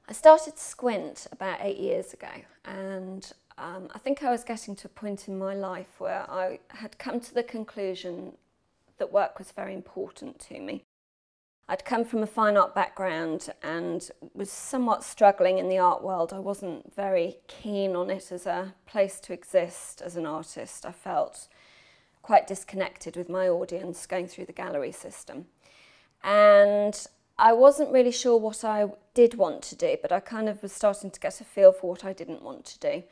I started Squint about 8 years ago, and I think I was getting to a point in my life where I had come to the conclusion that work was very important to me. I'd come from a fine art background and was somewhat struggling in the art world. I wasn't very keen on it as a place to exist as an artist. I felt quite disconnected with my audience going through the gallery system. And I wasn't really sure what I did want to do, but I kind of was starting to get a feel for what I didn't want to do.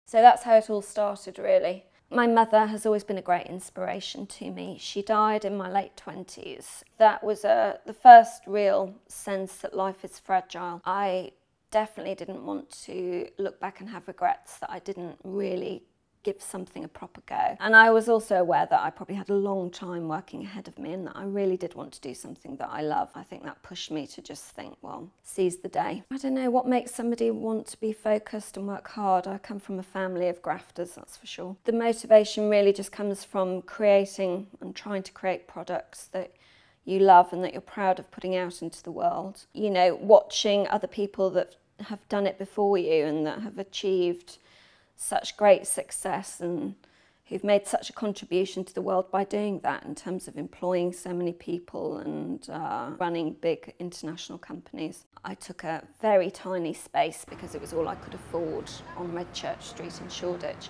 So that's how it all started, really. My mother has always been a great inspiration to me. She died in my late 20s. That was the first real sense that life is fragile. I definitely didn't want to look back and have regrets that I didn't really give something a proper go. And I was also aware that I probably had a long time working ahead of me and that I really did want to do something that I love. I think that pushed me to just think, well, seize the day. I don't know what makes somebody want to be focused and work hard. I come from a family of grafters, that's for sure. The motivation really just comes from creating and trying to create products that you love and that you're proud of putting out into the world. You know, watching other people that have done it before you and that have achieved such great success and who've made such a contribution to the world by doing that in terms of employing so many people and running big international companies. I took a very tiny space because it was all I could afford on Redchurch Street in Shoreditch.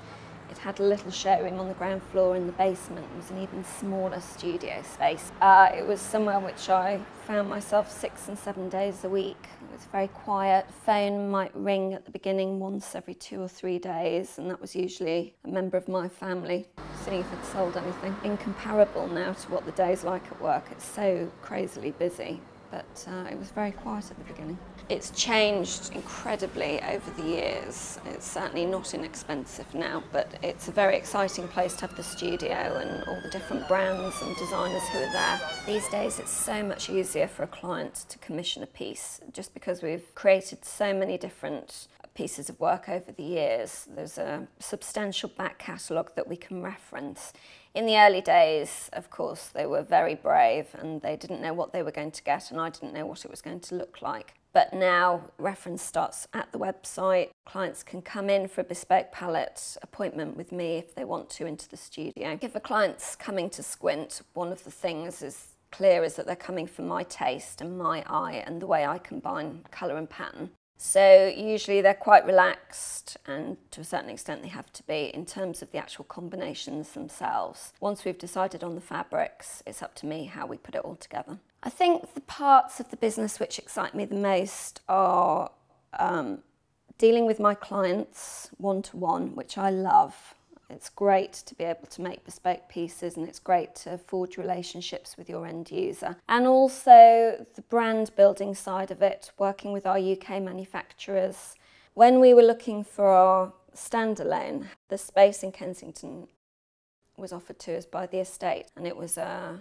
It had a little showroom on the ground floor in the basement. It was an even smaller studio space. It was somewhere which I found myself 6 and 7 days a week. It was very quiet. The phone might ring at the beginning once every 2 or 3 days, and that was usually a member of my family, seeing if it sold anything. Incomparable now to what the day's like at work. It's so crazily busy, but it was very quiet at the beginning. It's changed incredibly over the years. It's certainly not inexpensive now, but it's a very exciting place to have the studio and all the different brands and designers who are there. These days it's so much easier for a client to commission a piece just because we've created so many different pieces of work over the years. There's a substantial back catalogue that we can reference. In the early days, of course, they were very brave and they didn't know what they were going to get and I didn't know what it was going to look like. But now reference starts at the website. Clients can come in for a bespoke palette appointment with me if they want to into the studio. If a client's coming to Squint, one of the things is clear is that they're coming for my taste and my eye and the way I combine colour and pattern. So usually they're quite relaxed, and to a certain extent they have to be in terms of the actual combinations themselves. Once we've decided on the fabrics, it's up to me how we put it all together. I think the parts of the business which excite me the most are dealing with my clients one-to-one, which I love. It's great to be able to make bespoke pieces and it's great to forge relationships with your end user. And also the brand building side of it, working with our UK manufacturers. When we were looking for our standalone, the space in Kensington was offered to us by the estate, and it was a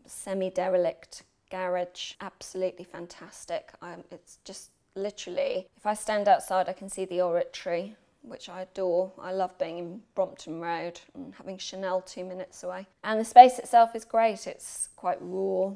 semi-derelict garage, absolutely fantastic. It's just literally, if I stand outside I can see the oratory, which I adore. I love being in Brompton Road and having Chanel 2 minutes away. And the space itself is great. It's quite raw.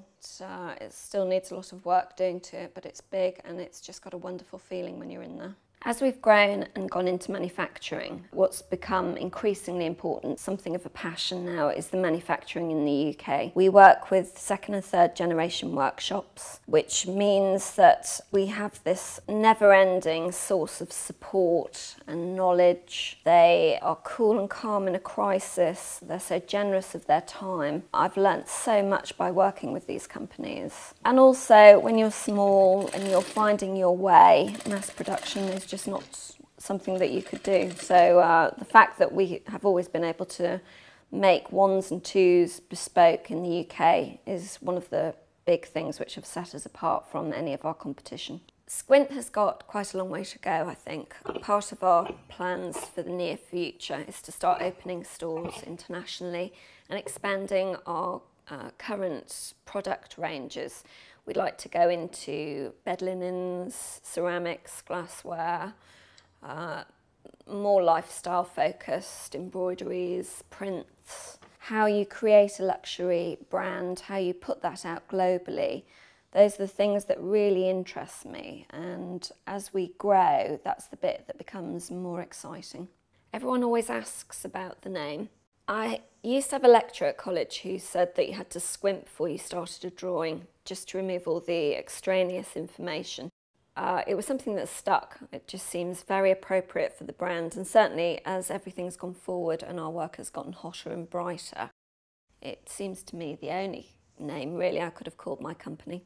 It still needs a lot of work doing to it, but it's big and it's just got a wonderful feeling when you're in there. As we've grown and gone into manufacturing, what's become increasingly important, something of a passion now, is the manufacturing in the UK. We work with second and third generation workshops, which means that we have this never-ending source of support and knowledge. They are cool and calm in a crisis. They're so generous of their time. I've learnt so much by working with these companies. And also, when you're small and you're finding your way, mass production is just not something that you could do. So the fact that we have always been able to make ones and twos bespoke in the UK is one of the big things which have set us apart from any of our competition. Squint has got quite a long way to go, I think. Part of our plans for the near future is to start opening stores internationally and expanding our current product ranges. We'd like to go into bed linens, ceramics, glassware, more lifestyle focused, embroideries, prints. How you create a luxury brand, how you put that out globally, Those are the things that really interest me, and as we grow, that's the bit that becomes more exciting. Everyone always asks about the name. I used to have a lecturer at college who said that you had to squint before you started a drawing, just to remove all the extraneous information. It was something that stuck. It just seems very appropriate for the brand, and certainly as everything's gone forward and our work has gotten hotter and brighter, it seems to me the only name really I could have called my company.